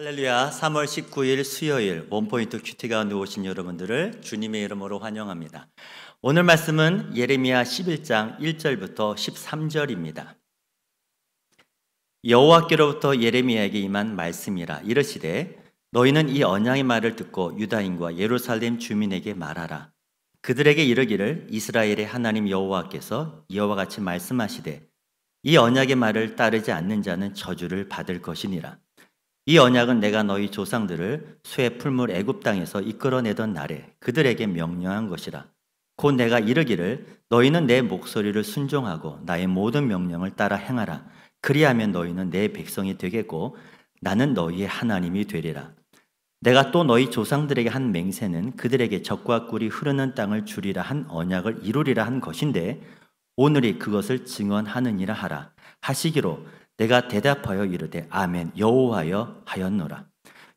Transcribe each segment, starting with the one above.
할렐루야. 3월 19일 수요일 원포인트 큐티 가운데 오신 여러분들을 주님의 이름으로 환영합니다. 오늘 말씀은 예레미야 11장 1절부터 13절입니다. 여호와께로부터 예레미야에게 임한 말씀이라. 이르시되 너희는 이 언약의 말을 듣고 유다인과 예루살렘 주민에게 말하라. 그들에게 이르기를 이스라엘의 하나님 여호와께서 이와 같이 말씀하시되 이 언약의 말을 따르지 않는 자는 저주를 받을 것이니라. 이 언약은 내가 너희 조상들을 쇠 풀물 애굽 땅에서 이끌어내던 날에 그들에게 명령한 것이라. 곧 내가 이르기를 너희는 내 목소리를 순종하고 나의 모든 명령을 따라 행하라. 그리하면 너희는 내 백성이 되겠고 나는 너희의 하나님이 되리라. 내가 또 너희 조상들에게 한 맹세는 그들에게 젖과 꿀이 흐르는 땅을 주리라 한 언약을 이루리라 한 것인데 오늘이 그것을 증언하느니라 하라. 하시기로 내가 대답하여 이르되 아멘 여호와여 하였노라.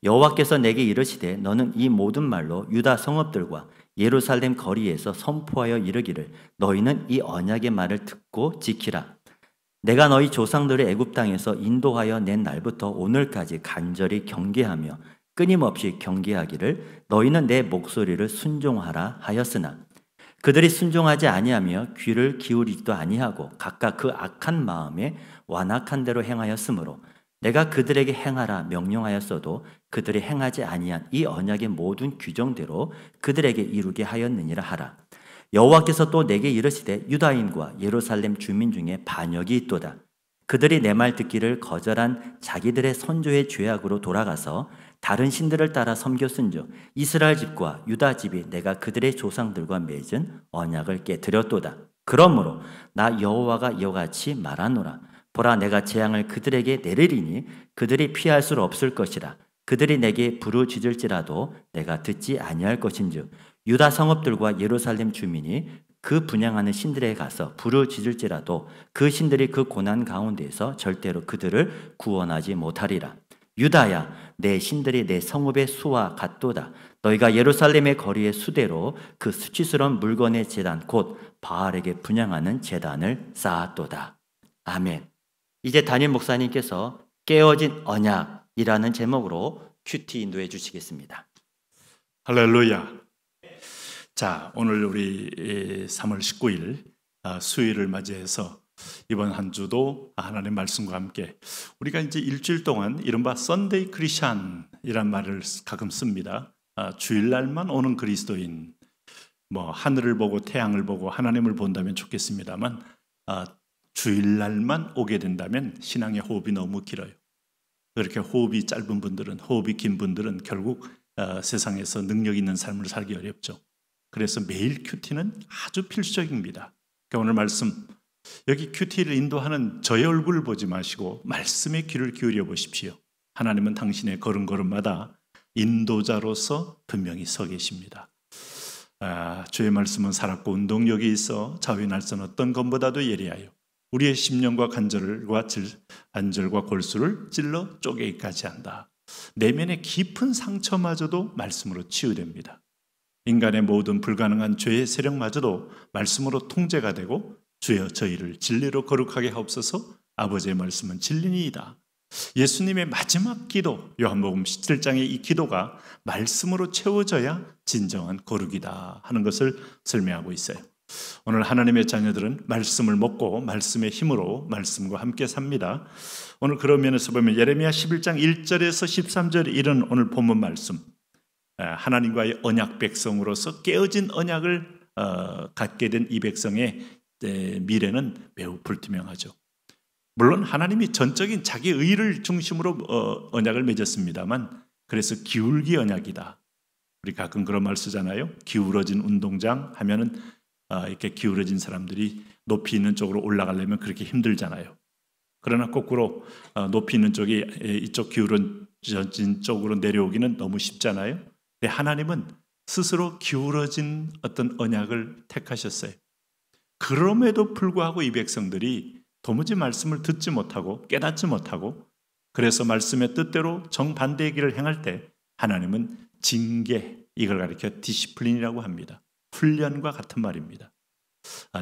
여호와께서 내게 이르시되 너는 이 모든 말로 유다 성읍들과 예루살렘 거리에서 선포하여 이르기를 너희는 이 언약의 말을 듣고 지키라. 내가 너희 조상들의 애굽 땅에서 인도하여 낸 날부터 오늘까지 간절히 경계하며 끊임없이 경계하기를 너희는 내 목소리를 순종하라 하였으나 그들이 순종하지 아니하며 귀를 기울이지도 아니하고 각각 그 악한 마음에 완악한 대로 행하였으므로 내가 그들에게 행하라 명령하였어도 그들이 행하지 아니한 이 언약의 모든 규정대로 그들에게 이루게 하였느니라 하라. 여호와께서 또 내게 이르시되 유다인과 예루살렘 주민 중에 반역이 있도다. 그들이 내 말 듣기를 거절한 자기들의 선조의 죄악으로 돌아가서 다른 신들을 따라 섬겼은즉 이스라엘 집과 유다 집이 내가 그들의 조상들과 맺은 언약을 깨뜨렸도다. 그러므로 나 여호와가 이와 같이 말하노라. 보라 내가 재앙을 그들에게 내리리니 그들이 피할 수 없을 것이라. 그들이 내게 부르짖을지라도 내가 듣지 아니할 것인즉 유다 성읍들과 예루살렘 주민이 그 분향하는 신들에 가서 부르짖을지라도 그 신들이 그 고난 가운데에서 절대로 그들을 구원하지 못하리라. 유다야 내 신들이 내 성읍의 수와 같도다. 너희가 예루살렘의 거리의 수대로 그 수치스러운 물건의 제단 곧 바알에게 분향하는 제단을 쌓았도다. 아멘. 이제 담임 목사님께서 깨어진 언약이라는 제목으로 큐티 인도해 주시겠습니다. 할렐루야. 자, 오늘 우리 3월 19일 수요일을 맞이해서 이번 한 주도 하나님의 말씀과 함께 우리가 이제 일주일 동안 이른바 썬데이 크리스찬이란 말을 가끔 씁니다. 주일날만 오는 그리스도인, 하늘을 보고 태양을 보고 하나님을 본다면 좋겠습니다만 주일날만 오게 된다면 신앙의 호흡이 너무 길어요. 그렇게 호흡이 짧은 분들은, 호흡이 긴 분들은 결국 세상에서 능력 있는 삶을 살기 어렵죠. 그래서 매일 큐티는 아주 필수적입니다. 그러니까 오늘 말씀, 여기 큐티를 인도하는 저의 얼굴을 보지 마시고 말씀에 귀를 기울여 보십시오. 하나님은 당신의 걸음걸음마다 인도자로서 분명히 서 계십니다. 주의 말씀은 살았고 운동력이 있어 좌우의 날선 어떤 것보다도 예리하여 우리의 심령과 관절과 골수를 찔러 쪼개기까지 한다. 내면의 깊은 상처마저도 말씀으로 치유됩니다. 인간의 모든 불가능한 죄의 세력마저도 말씀으로 통제가 되고 주여 저희를 진리로 거룩하게 하옵소서. 아버지의 말씀은 진리니이다. 예수님의 마지막 기도 요한복음 17장의 이 기도가 말씀으로 채워져야 진정한 거룩이다 하는 것을 설명하고 있어요. 오늘 하나님의 자녀들은 말씀을 먹고 말씀의 힘으로 말씀과 함께 삽니다. 오늘 그런 면에서 보면 예레미야 11장 1절에서 13절에 이른 오늘 본문 말씀, 하나님과의 언약 백성으로서 깨어진 언약을 갖게 된 이 백성의 미래는 매우 불투명하죠. 물론 하나님이 전적인 자기 의를 중심으로 언약을 맺었습니다만 그래서 기울기 언약이다. 우리 가끔 그런 말 쓰잖아요. 기울어진 운동장 하면은 이렇게 기울어진 사람들이 높이 있는 쪽으로 올라가려면 그렇게 힘들잖아요. 그러나 거꾸로 높이 있는 쪽이 이쪽 기울어진 쪽으로 내려오기는 너무 쉽잖아요. 근데 하나님은 스스로 기울어진 어떤 언약을 택하셨어요. 그럼에도 불구하고 이 백성들이 도무지 말씀을 듣지 못하고 깨닫지 못하고 그래서 말씀의 뜻대로 정반대의 길을 행할 때 하나님은 징계, 이걸 가리켜 디시플린이라고 합니다. 훈련과 같은 말입니다.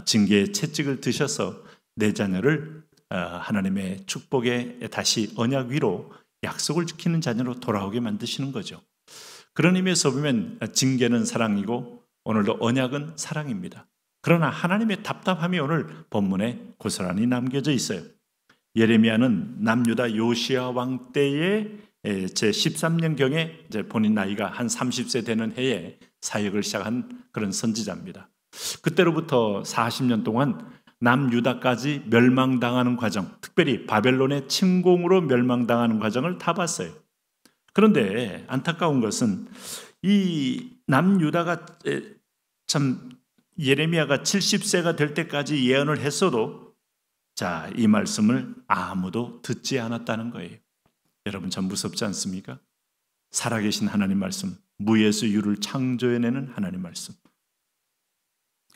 징계의 채찍을 드셔서 내 자녀를 하나님의 축복의 다시 언약 위로 약속을 지키는 자녀로 돌아오게 만드시는 거죠. 그런 의미에서 보면 징계는 사랑이고 오늘도 언약은 사랑입니다. 그러나 하나님의 답답함이 오늘 본문에 고스란히 남겨져 있어요. 예레미야는 남유다 요시야 왕 때에 제 13년경에 이제 본인 나이가 한 30세 되는 해에 사역을 시작한 그런 선지자입니다. 그때로부터 40년 동안 남유다까지 멸망당하는 과정, 특별히 바벨론의 침공으로 멸망당하는 과정을 다 봤어요. 그런데 안타까운 것은 이 남유다가 참 예레미야가 70세가 될 때까지 예언을 했어도 자, 이 말씀을 아무도 듣지 않았다는 거예요. 여러분 참 무섭지 않습니까? 살아계신 하나님 말씀, 무에서 유를 창조해내는 하나님 말씀.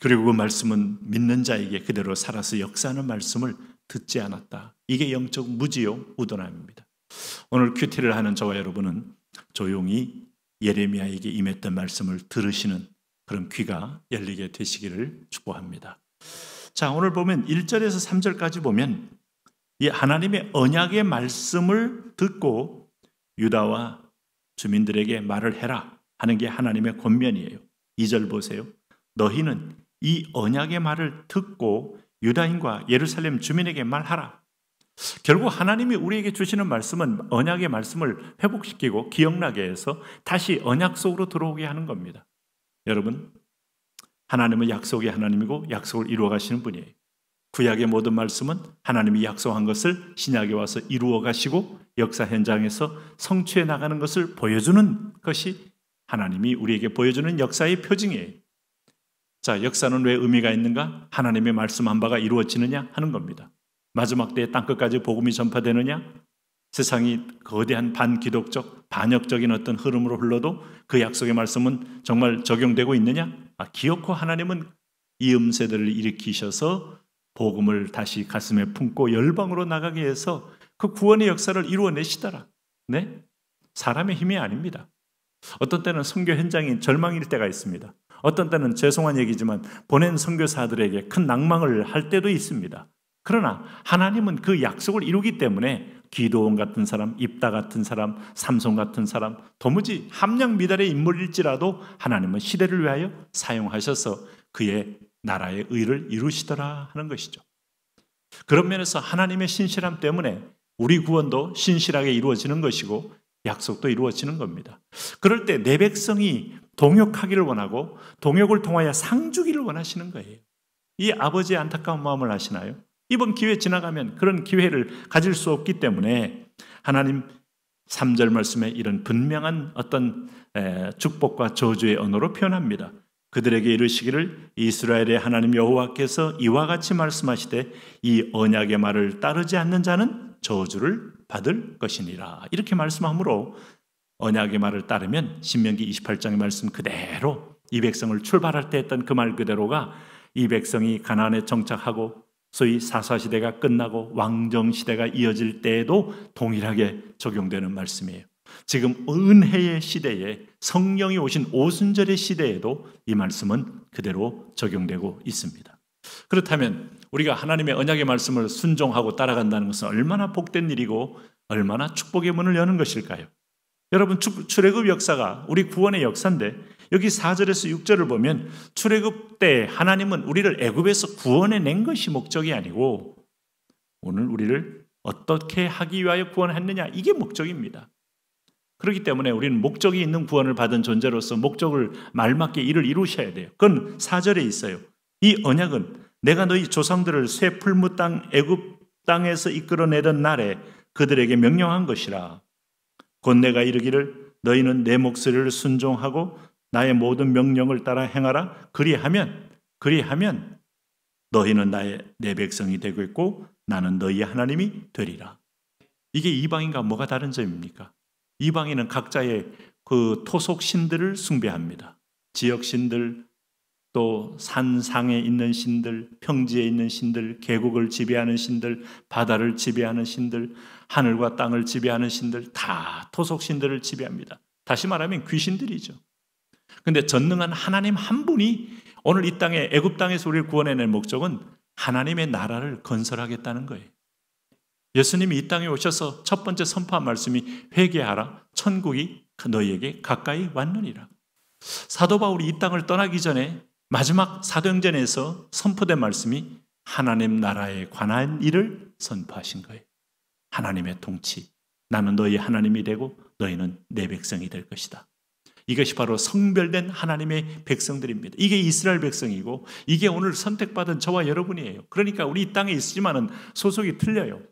그리고 그 말씀은 믿는 자에게 그대로 살아서 역사하는 말씀을 듣지 않았다. 이게 영적 무지요, 무도남입니다. 오늘 큐티를 하는 저와 여러분은 조용히 예레미야에게 임했던 말씀을 들으시는 그런 귀가 열리게 되시기를 축복합니다. 자, 오늘 보면 1절에서 3절까지 보면 이 하나님의 언약의 말씀을 듣고 유다와 주민들에게 말을 해라 하는 게 하나님의 권면이에요. 2절 보세요. 너희는 이 언약의 말을 듣고 유다인과 예루살렘 주민에게 말하라. 결국 하나님이 우리에게 주시는 말씀은 언약의 말씀을 회복시키고 기억나게 해서 다시 언약 속으로 들어오게 하는 겁니다. 여러분, 하나님은 약속의 하나님이고 약속을 이루어 가시는 분이에요. 구약의 모든 말씀은 하나님이 약속한 것을 신약에 와서 이루어 가시고 역사 현장에서 성취해 나가는 것을 보여주는 것이 하나님이 우리에게 보여주는 역사의 표징이에요. 자, 역사는 왜 의미가 있는가? 하나님의 말씀한 바가 이루어지느냐 하는 겁니다. 마지막 때에 땅끝까지 복음이 전파되느냐? 세상이 거대한 반기독적, 반역적인 어떤 흐름으로 흘러도 그 약속의 말씀은 정말 적용되고 있느냐? 기어코 하나님은 이음 세대를 일으키셔서 복음을 다시 가슴에 품고 열방으로 나가게 해서 그 구원의 역사를 이루어내시더라. 네? 사람의 힘이 아닙니다. 어떤 때는 선교 현장이 절망일 때가 있습니다. 어떤 때는 죄송한 얘기지만 보낸 선교사들에게 큰 낭망을 할 때도 있습니다. 그러나 하나님은 그 약속을 이루기 때문에 기도원 같은 사람, 입다 같은 사람, 삼손 같은 사람, 도무지 함량미달의 인물일지라도 하나님은 시대를 위하여 사용하셔서 그의 나라의 의를 이루시더라 하는 것이죠. 그런 면에서 하나님의 신실함 때문에 우리 구원도 신실하게 이루어지는 것이고 약속도 이루어지는 겁니다. 그럴 때 내 백성이 동역하기를 원하고 동역을 통하여 상주기를 원하시는 거예요. 이 아버지의 안타까운 마음을 아시나요? 이번 기회 지나가면 그런 기회를 가질 수 없기 때문에 하나님 3절 말씀에 이런 분명한 어떤 축복과 저주의 언어로 표현합니다. 그들에게 이르시기를 이스라엘의 하나님 여호와께서 이와 같이 말씀하시되 이 언약의 말을 따르지 않는 자는 저주를 받을 것이니라. 이렇게 말씀하므로 언약의 말을 따르면 신명기 28장의 말씀 그대로 이 백성을 출발할 때 했던 그 말 그대로가 이 백성이 가나안에 정착하고 소위 사사시대가 끝나고 왕정시대가 이어질 때에도 동일하게 적용되는 말씀이에요. 지금 은혜의 시대에 성령이 오신 오순절의 시대에도 이 말씀은 그대로 적용되고 있습니다. 그렇다면 우리가 하나님의 언약의 말씀을 순종하고 따라간다는 것은 얼마나 복된 일이고 얼마나 축복의 문을 여는 것일까요? 여러분, 출애굽 역사가 우리 구원의 역사인데 여기 4절에서 6절을 보면 출애굽 때 하나님은 우리를 애굽에서 구원해낸 것이 목적이 아니고 오늘 우리를 어떻게 하기 위하여 구원했느냐, 이게 목적입니다. 그렇기 때문에 우리는 목적이 있는 구원을 받은 존재로서 목적을 말맞게 일을 이루셔야 돼요. 그건 4절에 있어요. 이 언약은 내가 너희 조상들을 새 풀무 땅 애굽 땅에서 이끌어내던 날에 그들에게 명령한 것이라. 곧 내가 이르기를 너희는 내 목소리를 순종하고 나의 모든 명령을 따라 행하라. 그리하면 너희는 내 백성이 되고 있고 나는 너희의 하나님이 되리라. 이게 이방인과 뭐가 다른 점입니까? 이방인은 각자의 그 토속 신들을 숭배합니다. 지역 신들, 또 산상에 있는 신들, 평지에 있는 신들, 계곡을 지배하는 신들, 바다를 지배하는 신들, 하늘과 땅을 지배하는 신들, 다 토속 신들을 지배합니다. 다시 말하면 귀신들이죠. 그런데 전능한 하나님 한 분이 오늘 이 땅에 애굽 땅에서 우리를 구원해낼 목적은 하나님의 나라를 건설하겠다는 거예요. 예수님이 이 땅에 오셔서 첫 번째 선포한 말씀이 회개하라. 천국이 너희에게 가까이 왔느니라. 사도 바울이 이 땅을 떠나기 전에 마지막 사도행전에서 선포된 말씀이 하나님 나라에 관한 일을 선포하신 거예요. 하나님의 통치. 나는 너희 하나님이 되고 너희는 내 백성이 될 것이다. 이것이 바로 성별된 하나님의 백성들입니다. 이게 이스라엘 백성이고 이게 오늘 선택받은 저와 여러분이에요. 그러니까 우리 이 땅에 있지만은 소속이 틀려요.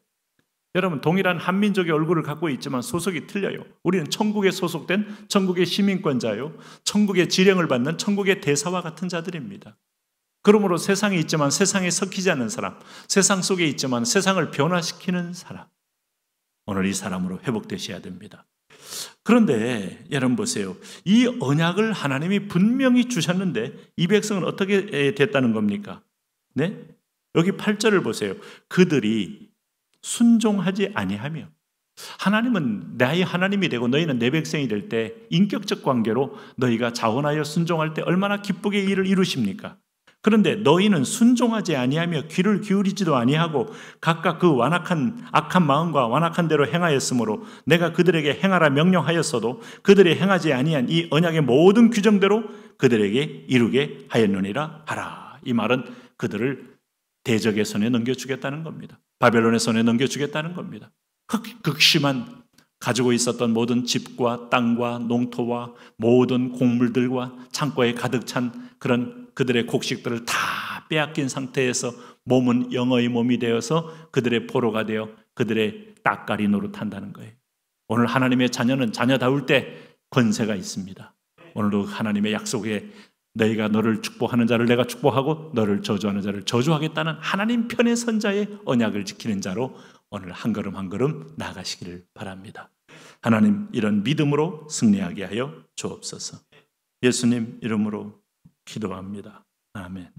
여러분 동일한 한민족의 얼굴을 갖고 있지만 소속이 틀려요. 우리는 천국에 소속된 천국의 시민권자요. 천국의 지령을 받는 천국의 대사와 같은 자들입니다. 그러므로 세상에 있지만 세상에 섞이지 않는 사람, 세상 속에 있지만 세상을 변화시키는 사람. 오늘 이 사람으로 회복되셔야 됩니다. 그런데 여러분 보세요. 이 언약을 하나님이 분명히 주셨는데 이 백성은 어떻게 됐다는 겁니까? 네? 여기 8절을 보세요. 그들이 순종하지 아니하며. 하나님은 나의 하나님이 되고 너희는 내 백성이 될 때 인격적 관계로 너희가 자원하여 순종할 때 얼마나 기쁘게 일을 이루십니까? 그런데 너희는 순종하지 아니하며 귀를 기울이지도 아니하고 각각 그 완악한 악한 마음과 완악한 대로 행하였으므로 내가 그들에게 행하라 명령하였어도 그들이 행하지 아니한 이 언약의 모든 규정대로 그들에게 이루게 하였느니라 하라. 이 말은 그들을 대적의 손에 넘겨주겠다는 겁니다. 바벨론의 손에 넘겨주겠다는 겁니다. 극심한 가지고 있었던 모든 집과 땅과 농토와 모든 곡물들과 창고에 가득 찬 그런 그들의 곡식들을 다 빼앗긴 상태에서 몸은 영어의 몸이 되어서 그들의 포로가 되어 그들의 따까리 노릇한다는 거예요. 오늘 하나님의 자녀는 자녀다울 때 권세가 있습니다. 오늘도 하나님의 약속에 너희가 너를 축복하는 자를 내가 축복하고 너를 저주하는 자를 저주하겠다는 하나님 편의 선자의 언약을 지키는 자로 오늘 한 걸음 한 걸음 나아가시기를 바랍니다. 하나님 이런 믿음으로 승리하게 하여 주옵소서. 예수님 이름으로 기도합니다. 아멘.